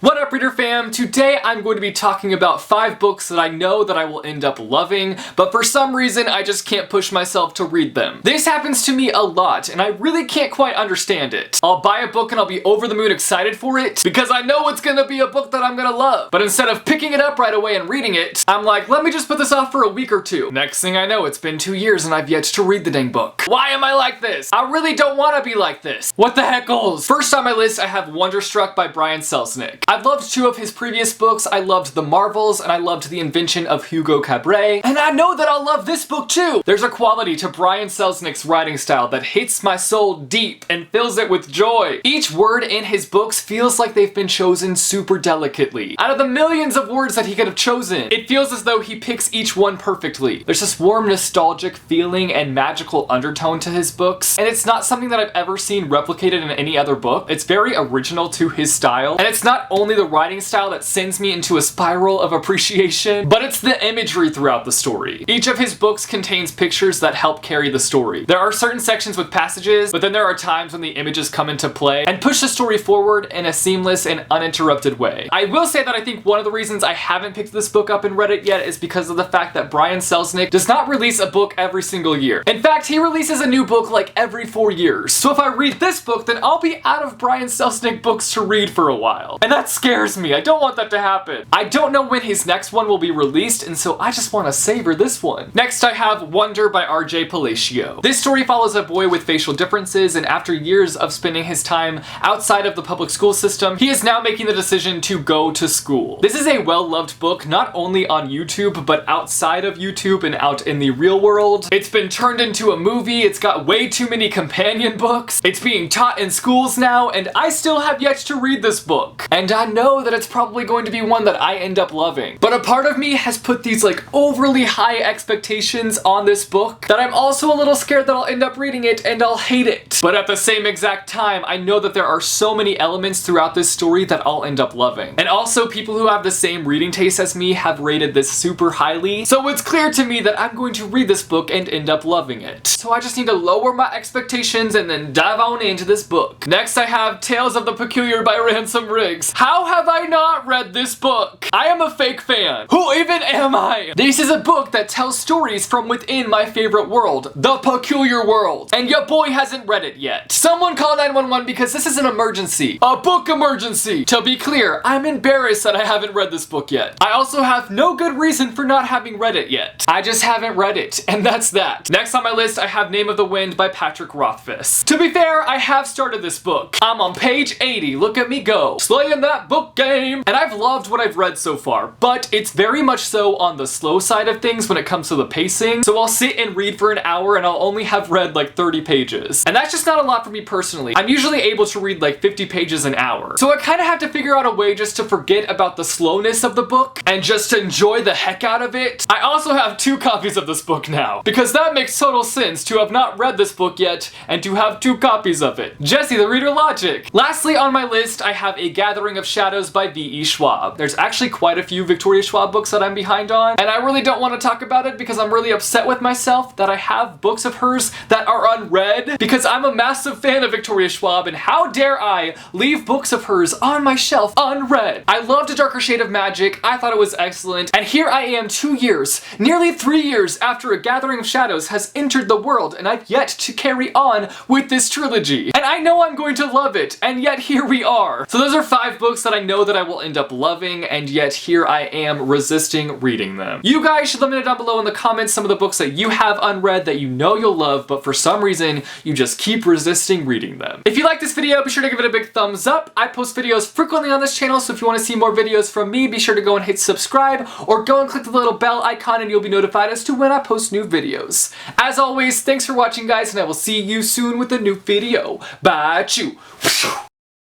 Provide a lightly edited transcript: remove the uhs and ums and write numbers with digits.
What up, reader fam? Today I'm going to be talking about 5 books that I know that I will end up loving, but for some reason I just can't push myself to read them. This happens to me a lot, and I really can't quite understand it. I'll buy a book and I'll be over the moon excited for it, because I know it's gonna be a book that I'm gonna love. But instead of picking it up right away and reading it, I'm like, let me just put this off for a week or two. Next thing I know, it's been 2 years and I've yet to read the dang book. Why am I like this? I really don't want to be like this. What the heckles? First on my list, I have Wonderstruck by Brian Selznick. I've loved 2 of his previous books. I loved The Marvels and I loved The Invention of Hugo Cabret, and I know that I'll love this book too. There's a quality to Brian Selznick's writing style that hits my soul deep and fills it with joy. Each word in his books feels like they've been chosen super delicately. Out of the millions of words that he could have chosen, it feels as though he picks each one perfectly. There's this warm, nostalgic feeling and magical undertone to his books, and it's not something that I've ever seen replicated in any other book. It's very original to his style, and it's not only the writing style that sends me into a spiral of appreciation, but it's the imagery throughout the story. Each of his books contains pictures that help carry the story. There are certain sections with passages, but then there are times when the images come into play and push the story forward in a seamless and uninterrupted way. I will say that I think one of the reasons I haven't picked this book up and read it yet is because of the fact that Brian Selznick does not release a book every single year. In fact, he releases a new book like every 4 years. So if I read this book, then I'll be out of Brian Selznick books to read for a while. And that scares me. I don't want that to happen. I don't know when his next one will be released, and so I just want to savor this one. Next I have Wonder by R.J. Palacio. This story follows a boy with facial differences, and after years of spending his time outside of the public school system, he is now making the decision to go to school. This is a well-loved book, not only on YouTube, but outside of YouTube and out in the real world. It's been turned into a movie, it's got way too many companion books, it's being taught in schools now, and I still have yet to read this book. And I know that it's probably going to be one that I end up loving. But a part of me has put these like overly high expectations on this book that I'm also a little scared that I'll end up reading it and I'll hate it. But at the same exact time, I know that there are so many elements throughout this story that I'll end up loving. And also, people who have the same reading taste as me have rated this super highly, so it's clear to me that I'm going to read this book and end up loving it. So I just need to lower my expectations and then dive on into this book. Next I have Tales of the Peculiar by Ransom. How have I not read this book? I am a fake fan. Who even am I? This is a book that tells stories from within my favorite world, the peculiar world. And your boy hasn't read it yet. Someone call 911 because this is an emergency. A book emergency. To be clear, I'm embarrassed that I haven't read this book yet. I also have no good reason for not having read it yet. I just haven't read it, and that's that. Next on my list, I have Name of the Wind by Patrick Rothfuss. To be fair, I have started this book. I'm on page 80. Look at me go. Slaying that book game. And I've loved what I've read so far, but it's very much so on the slow side of things when it comes to the pacing. So I'll sit and read for an hour and I'll only have read like 30 pages. And that's just not a lot for me personally. I'm usually able to read like 50 pages an hour. So I kind of have to figure out a way just to forget about the slowness of the book and just enjoy the heck out of it. I also have 2 copies of this book now, because that makes total sense to have not read this book yet and to have 2 copies of it. Jesse the Reader logic. Lastly on my list, I have A Gathering of Shadows by V.E. Schwab. There's actually quite a few Victoria Schwab books that I'm behind on, and I really don't want to talk about it because I'm really upset with myself that I have books of hers that are unread, because I'm a massive fan of Victoria Schwab, and how dare I leave books of hers on my shelf unread. I loved A Darker Shade of Magic. I thought it was excellent, and here I am 2 years, nearly 3 years after A Gathering of Shadows has entered the world, and I've yet to carry on with this trilogy. And I know I'm going to love it, and yet here we are. So those are 5 books that I know that I will end up loving, and yet here I am resisting reading them. You guys should let me know down below in the comments some of the books that you have unread that you know you'll love, but for some reason you just keep resisting reading them. If you like this video, be sure to give it a big thumbs up. I post videos frequently on this channel, so if you want to see more videos from me, be sure to go and hit subscribe, or go and click the little bell icon and you'll be notified as to when I post new videos. As always, thanks for watching guys, and I will see you soon with a new video. Bye, chew.